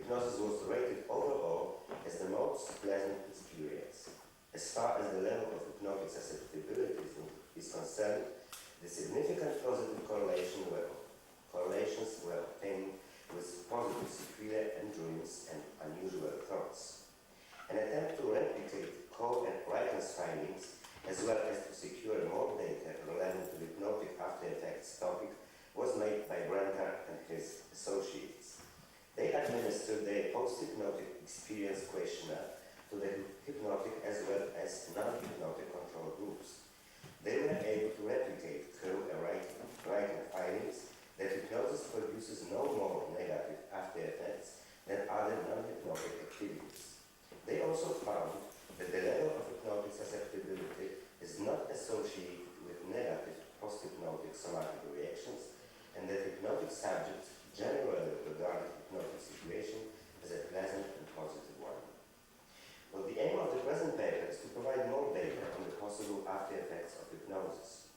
hypnosis was rated overall as the most pleasant experience. As far as the level of hypnotic susceptibility is concerned, the significant positive correlations were obtained with positive sequelae and dreams and unusual thoughts. An attempt to replicate Koh and Reichen's findings, as well as to secure more data relevant to hypnotic after effects topic, was made by Brenner and his associates. They administered their post-hypnotic experience questionnaire to the hypnotic as well as non-hypnotic control groups. They were able to replicate Koh and Reichen findings that hypnosis produces no more negative after effects than other non-hypnotic activities. They also found that the level of hypnotic susceptibility is not associated with negative post-hypnotic somatic reactions, and that hypnotic subjects generally regard the hypnotic situation as a pleasant and positive one. Well, the aim of the present paper is to provide more data on the possible after effects of hypnosis.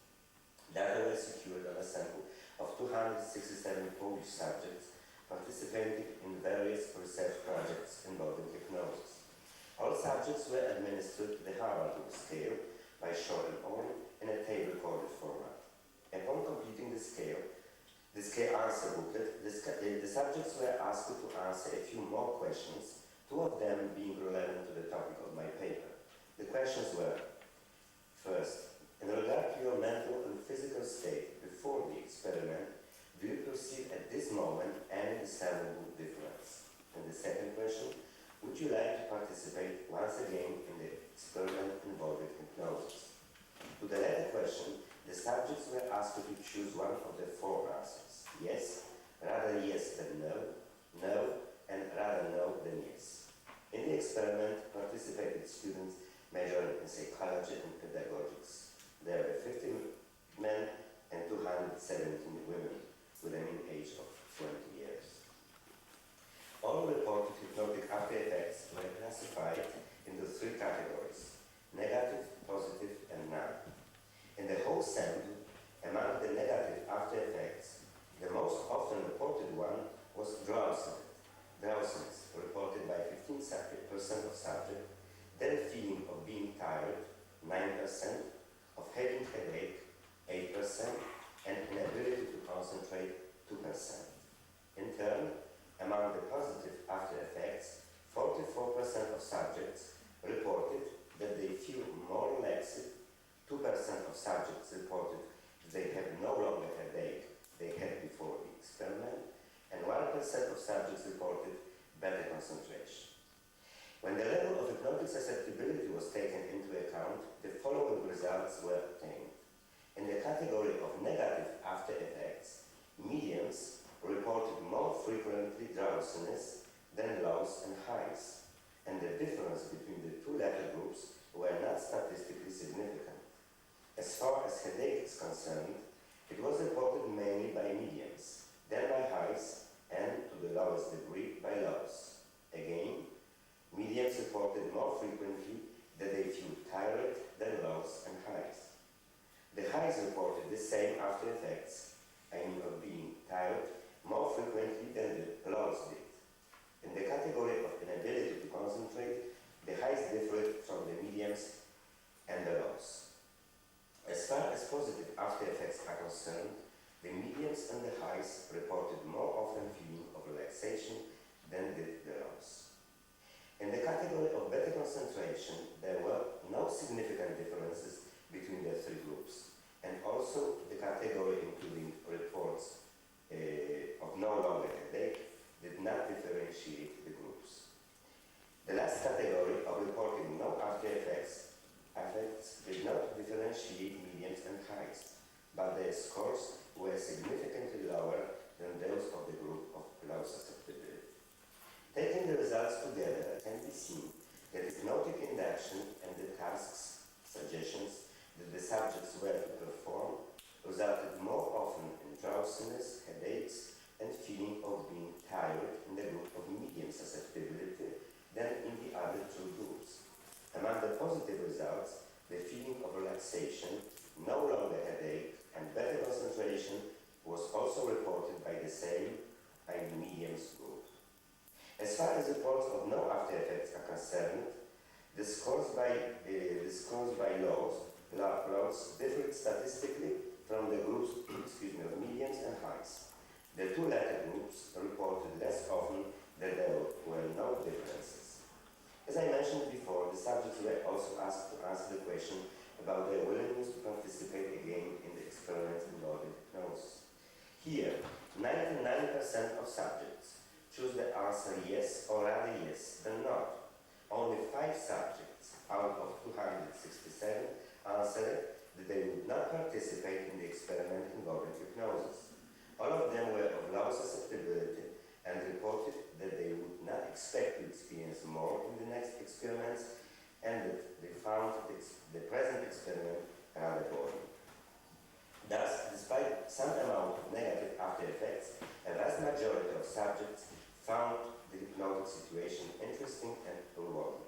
Data were secured on a sample of 267 Polish subjects participating in various research projects involving hypnosis. All subjects were administered the Harvard scale by short and on in a tape-recorded format. Upon completing the scale answer booklet, the subjects were asked to answer a few more questions, two of them being relevant to the topic of my paper. The questions were: first, in regard to your mental and physical state before the experiment, do you perceive at this moment any discernible difference? And the second question, would you like to participate once again in the experiment involving hypnosis? To the latter question, the subjects were asked to choose one of the four answers: yes, rather yes than no, no, and rather no than yes. In the experiment, participated students majoring in psychology and pedagogics. There were 50 men and 217 women with a mean age of 20 years. All reported hypnotic after effects were classified into three categories: negative, positive, and none. In the whole sample, among the negative after effects, the most often reported one was drowsiness, reported by 15% of subjects, then feeling of being tired, 9%, of having headache, 8%, and inability to concentrate, 2%. In turn, among the positive after effects, 44% of subjects reported that they feel more relaxed, 2% of subjects reported that they have no longer headache they had before the experiment, and 1% of subjects reported better concentration. When the level of hypnotic susceptibility was taken into account, the following results were obtained. In the category of negative after effects, mediums reported more frequently drowsiness than lows and highs, and the difference between the two latter groups were not statistically significant. As far as headache is concerned, it was reported mainly by mediums, then by highs, and to the lowest degree by lows. Again, mediums reported more frequently that they feel tired than lows and highs. The highs reported the same after effects, of being tired, more frequently than the lows did. In the category of inability to concentrate, the highs differed from the mediums and the lows. As far as positive after effects are concerned, the mediums and the highs reported more often feeling of relaxation than did the lows. In the category of better concentration, there were no significant differences between the three groups, and also the category including reports of no longer headache did not differentiate the groups. The last category of reporting no after effects did not differentiate mediums and highs, but their scores were significantly lower than those of the group of low susceptibility. Taking the results together, it can be seen that hypnotic induction and the tasks, suggestions that the subjects were to perform resulted more often in drowsiness, headaches, and feeling of being tired in the group of medium susceptibility than in the other two groups. Among the positive results, the feeling of relaxation, no longer headache, and better concentration was also reported by the same mediums group. As far as reports of no after effects are concerned, the scores by loads differed statistically from the groups of medians and highs. The two latter groups reported less often that there were no differences. As I mentioned before, the subjects were also asked to answer the question about their willingness to participate again in the experiments involving hypnosis. Here, 99% of subjects choose the answer yes, or rather yes than not. Only 5 subjects out of 267 answered that they would not participate in the experiment involving hypnosis. All of them were of low susceptibility and reported that they would not expect to experience more in the next experiments and that they found the present experiment rather boring. Thus, despite some amount of negative after effects, a vast majority of subjects found the hypnotic situation interesting and rewarding.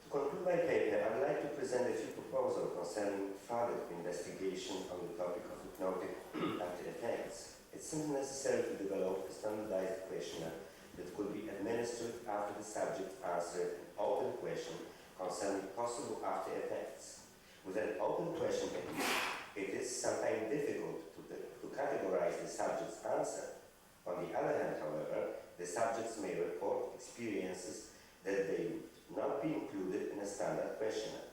To conclude my paper, I would like to present a few proposals concerning further investigation on the topic of hypnotic after effects. It seems necessary to develop a standardized questionnaire that could be administered after the subject answered an open question concerning possible after effects. With an open question technique, it is sometimes difficult to categorize the subject's answer. On the other hand, however, the subjects may report experiences that they would not be included in a standard questionnaire.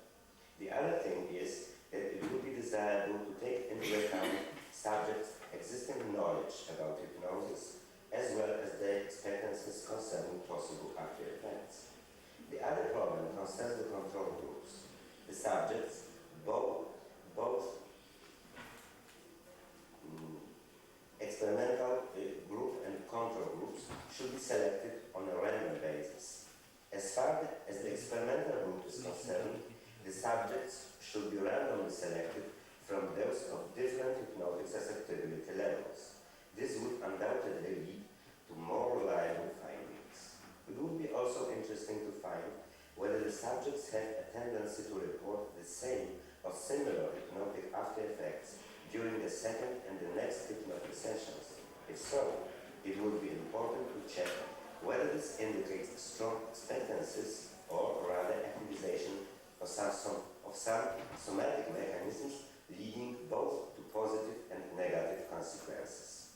The other thing is that it would be desirable to take into account subjects' existing knowledge about hypnosis as well as their expectancies concerning possible after effects. The other problem concerns the control groups. The subjects, both experimental group and control groups, should be selected on a random basis. As far as the experimental group is concerned, the subjects should be randomly selected from those of different hypnotic susceptibility levels. This would undoubtedly lead to more reliable findings. It would be also interesting to find whether the subjects have a tendency to report the same or similar hypnotic after effects during the second and the next hypnotic sessions. If so, it would be important to check whether this indicates strong expectancies or rather activization of some somatic mechanisms leading both to positive and negative consequences.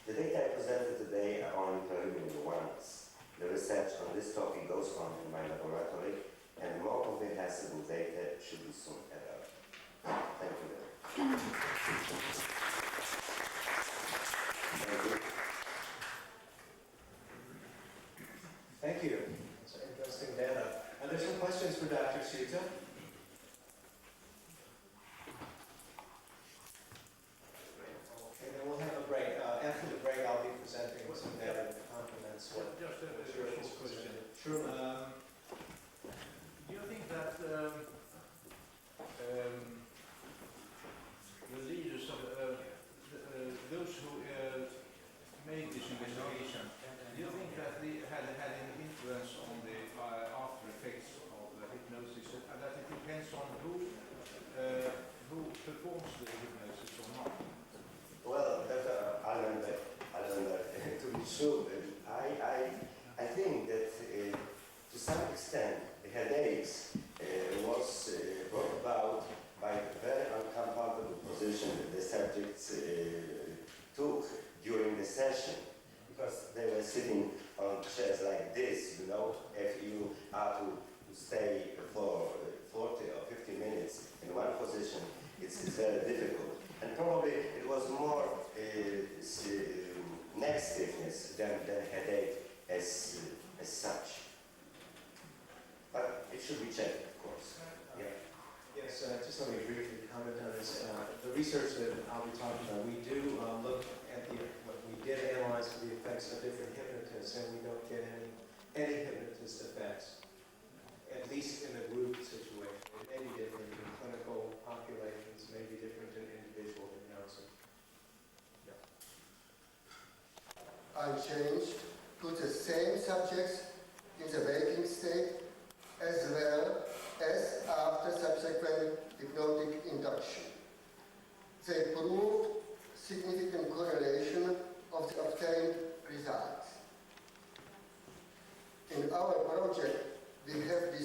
The data I presented today are only preliminary ones. The research on this topic goes on in my laboratory, and more comprehensible data should be soon available. Thank you very much. Thank you. Thank you. It's interesting data. Are there some questions for Dr. Suta? Okay, then we'll have a break. After the break, I'll be presenting some data that complements what just a short question. Sure. Do you think that the leaders of those who made this investigation, do you think that they had any influence on the after effects of hypnosis? That it depends on who performs the hypnosis or not? Well, to be true, I think that to some extent the headaches was brought about by the very uncomfortable position that the subjects took during the session, because they were sitting on chairs like this, you know. If you are to stay for 40 or 50 minutes in one position, it's very difficult. And probably it was more neck stiffness than headache as such. But it should be checked, of course. Yeah. Yes, just let me briefly comment on this. The research that I'll be talking about, we do look at we did analyze the effects of different hypnotists, and we don't get any hypnotist effects, at least in a group situation. It may be different in clinical populations, may be different in individual hypnosis. Yeah. I changed to the same subjects in the waking state as well as after subsequent hypnotic induction. They proved significant correlation of the obtained results.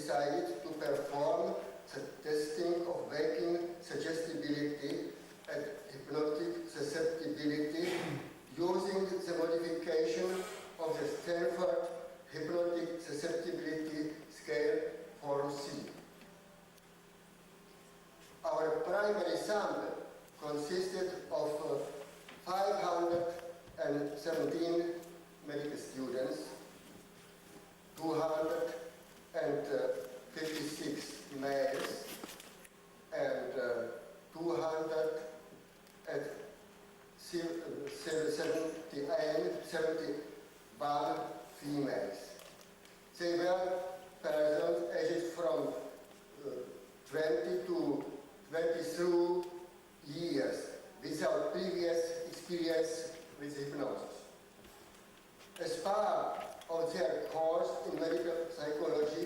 decided to perform the testing of waking suggestibility and hypnotic susceptibility using the modification of the Stanford Hypnotic Susceptibility Scale Form C. Our primary sample consisted of 517 medical students, 256 males, and 271 females. They were persons aged from 20 to 22 years without previous experience with hypnosis. As part of their course in medical psychology,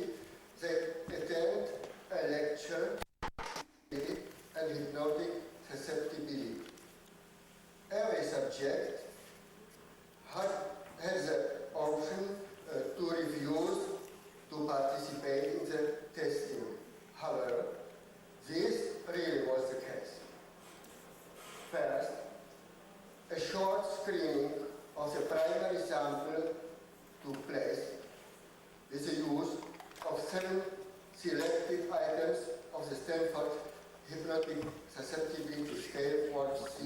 they attend a lecture and hypnotic susceptibility. Every subject has the option to refuse to participate in the testing. However, this really was the case. First, a short screening of the primary sample took place with the use of 7 selected items of the Stanford Hypnotic Susceptibility Scale Form C,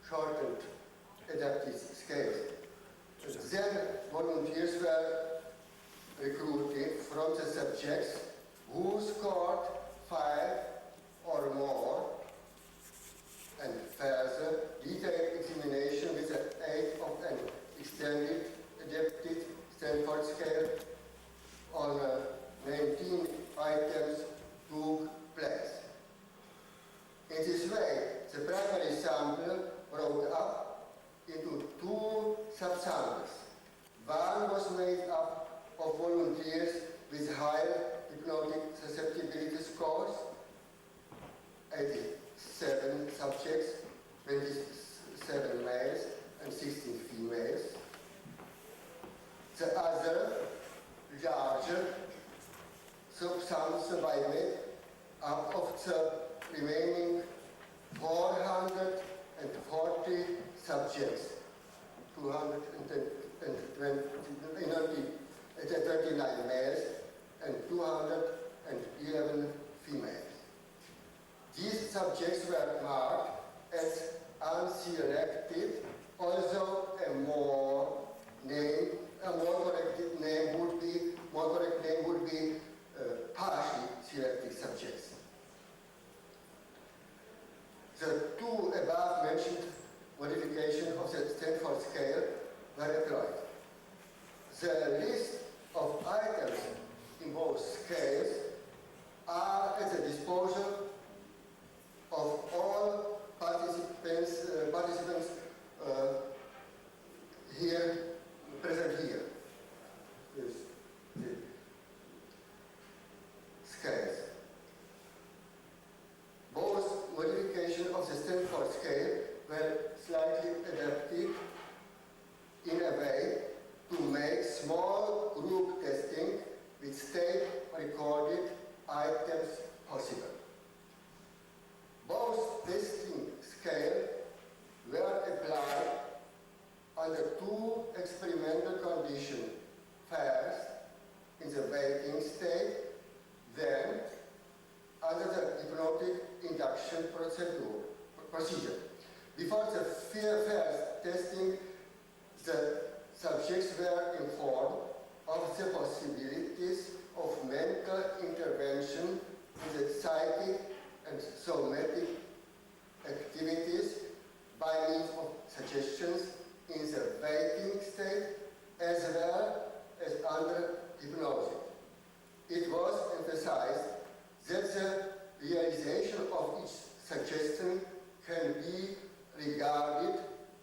shortened adaptive scales. Then volunteers were recruited from the subjects who scored 5 or more, and further detailed examination with the aid of an extended adapted Stanford scale on 19 items took place. In this way, the primary sample broke up into 2 subsamples. One was made up of volunteers with higher hypnotic susceptibility scores, 87 subjects, 27 males and 16 females. The other, larger, subsamples were made up of the remaining 440 subjects, 229 males and 211 females. These subjects were marked as unselected, although a more correct name would be partially selected subjects. The 2 above-mentioned modifications of the Stanford scale were applied. The list of items in both scales are at the disposal of all participants present here. Yes, the scales. Both modifications of the Stanford scale were slightly adapted in a way to make small group testing with state-recorded items possible. Both testing scales were applied under 2 experimental conditions. First, in the waking state, then under the hypnotic induction procedure. Before the first testing, the subjects were informed of the possibilities of mental intervention in the psychic and somatic activities by means of suggestions in the waking state as well as under hypnosis. It was emphasized that the realization of each suggestion can be regarded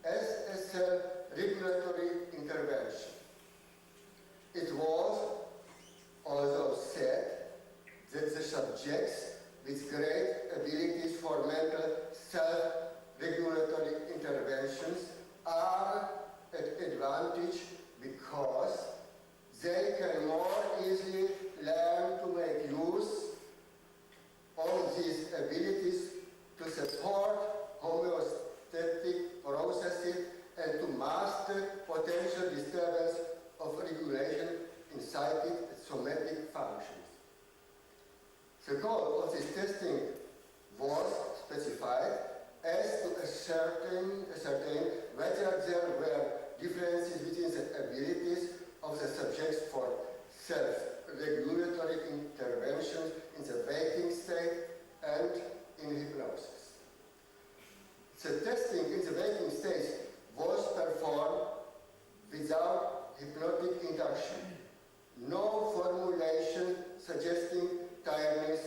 as a self-regulatory intervention. It was also said that the subjects with great abilities for mental self-regulatory interventions are at advantage because they can more easily learn to psychic and somatic functions. The goal of this testing was specified as to ascertain whether there were differences between the abilities of the subjects for self-regulatory interventions in the waking state and in hypnosis. The testing in the waking state was performed without hypnotic induction. No formulation suggesting tiredness,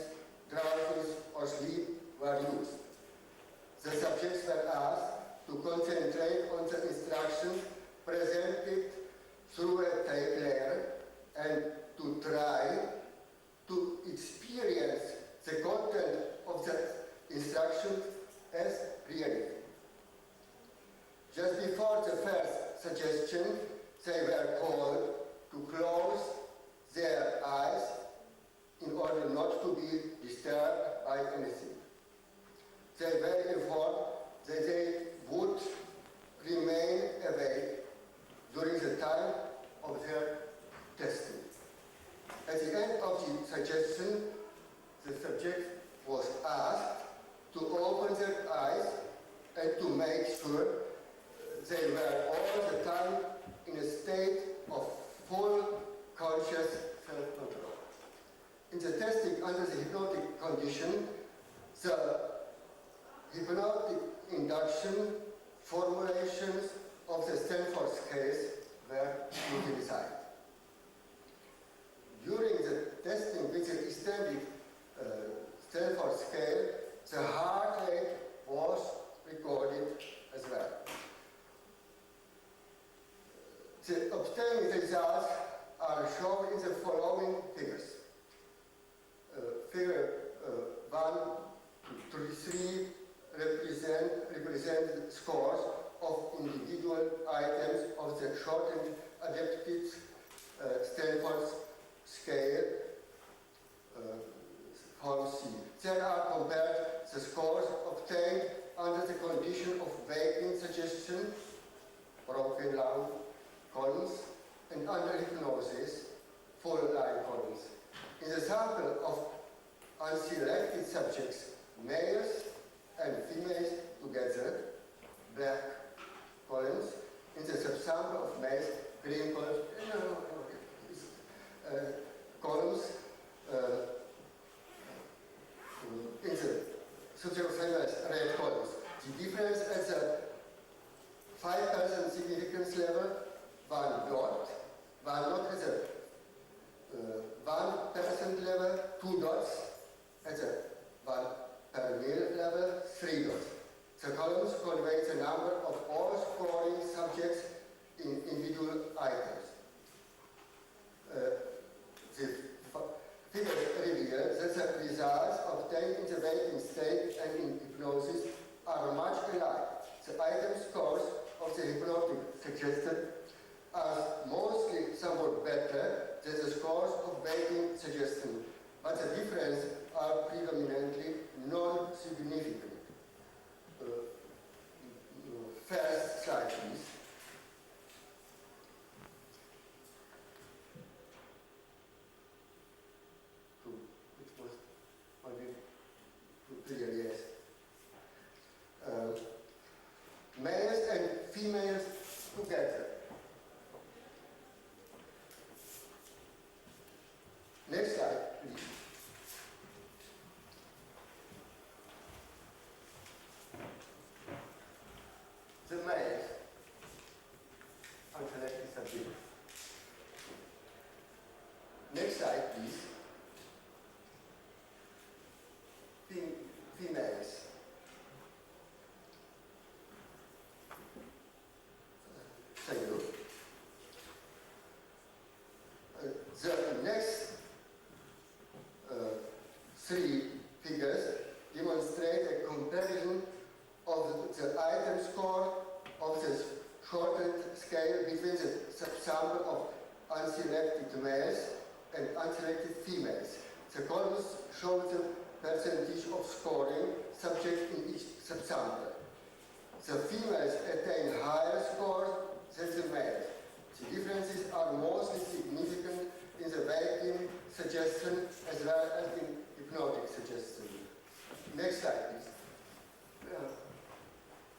drowsiness, or sleep were used. The subjects were asked to concentrate on the instructions presented through a tape layer and to try to experience the content of the instructions as reality. Just before the first suggestion, they were told to close their eyes in order not to be disturbed by anything. They were informed that they would remain awake during the time of their testing. At the end of the suggestion, the subject was asked to open their eyes and to make sure they were all the time in a state of full conscious self-control. In the testing under the hypnotic condition, the hypnotic induction formulations of the Stanford scales were utilized. During the testing with the extended Stanford scale, the heart rate was recorded as well. The obtained results are shown in the following figures. Figure 1 to 3 represent scores of individual items of the shortened adapted Stanford scale, form C. There are compared the scores obtained under the condition of waking suggestion, broken line columns, and under hypnosis, full line columns. In the sample of unselected subjects, males and females together, black columns. In the subsample of males, green columns, columns. In the subject of females, red columns. The difference at the 5% significance level, one dot at the 1% level, 2 dots at the 1 per mil level, 3 dots. The columns convey the number of all scoring subjects in individual items. The figures reveal that the results obtained in the waking state and in hypnosis are much alike. The item scores of the hypnotic suggested are mostly somewhat better than the scores of waking suggestion, but the differences are predominantly non-significant. First slide, please. Which was clear, yes. Males and females together. Next slide, please. The males, unselected subject. Next slide, please. Females. Thank you. The next three figures demonstrate a comparison of the item score of the shortened scale between the subsample of unselected males and unselected females. The columns show the percentage of scoring subject in each subsample. The females attain higher scores than the males. The differences are mostly significant in suggestion as well as in hypnotic suggestion. Next slide, please.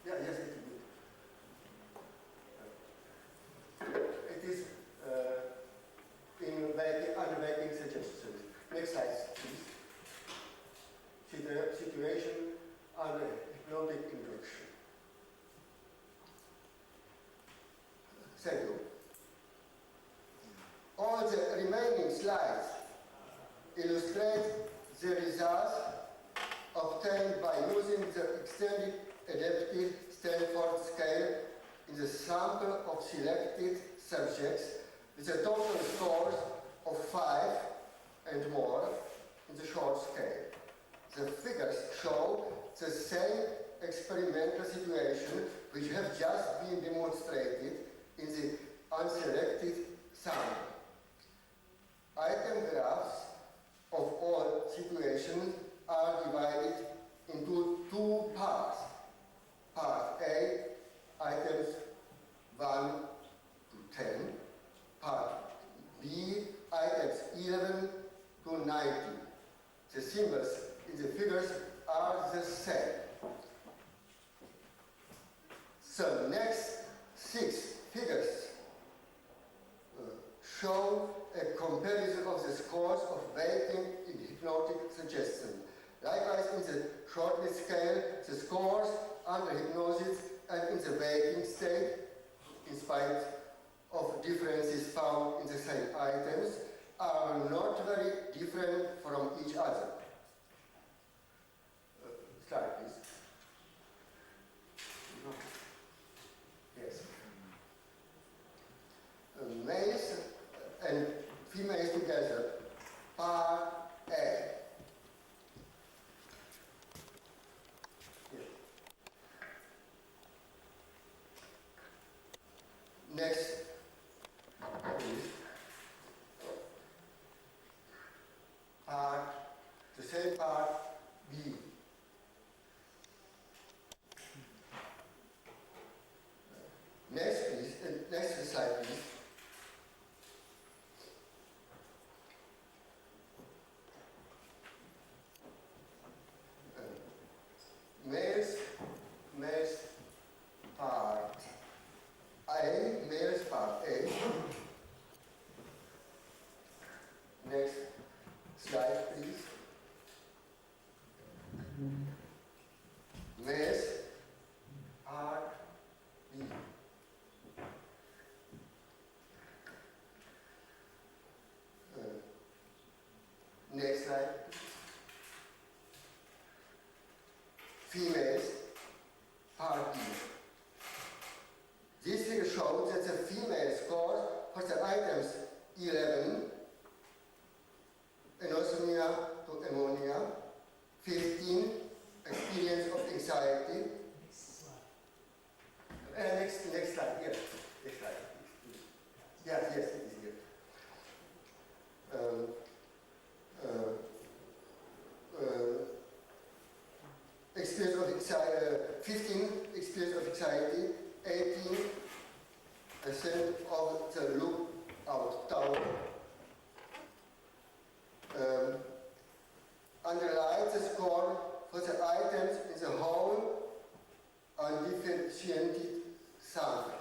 Yes, it is good. It is under waking suggestions. Next slide, please. Situation under hypnotic induction. Thank you. All the remaining slides illustrate the results obtained by using the extended adaptive Stanford scale in the sample of selected subjects with a total scores of 5 and more in the short scale. The figures show the same experimental situation which have just been demonstrated in the unselected sample. Item graphs of all situations are divided into 2 parts. Part A, items 1 to 10. Part B, items 11 to 90. The symbols in the figures are the same. The next 6 figures show a comparison of the scores of waking in hypnotic suggestion. Likewise, in the shortness scale, the scores under hypnosis and in the waking state, in spite of differences found in the same items, are not very different from each other. Slide, please. Yes. Males and females together, part A. Yes. Next, please. Part, the same part B. Next, please. Next slide, please. Males part A, males part A. Next slide, please. Males part B. Next slide. Females, part B. This figure shows that the female scores for the items 11, anosmia to ammonia, 15, experience of anxiety. Next slide, yes. Next slide. Yes, it is here. Experience of anxiety, 15 experience of anxiety, 18% of the lookout tower. Underline the score for the items in the whole undifferentiated sample.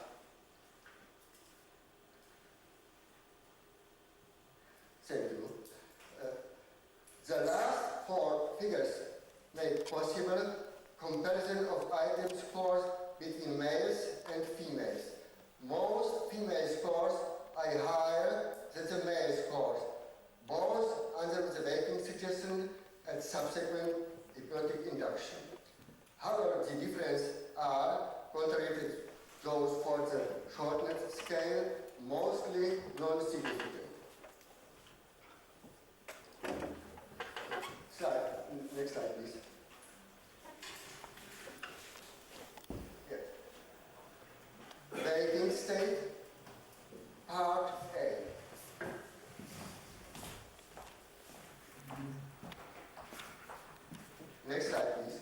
Thank you. The last 4 figures make possible comparison of item scores between males and females. Most female scores are higher than the male scores, both under the waking suggestion and subsequent hypnotic induction. However, the differences are, contrary to those for the shortness scale, mostly non-significant. Next slide, please. Yes. Waking state, part A. Next slide, please.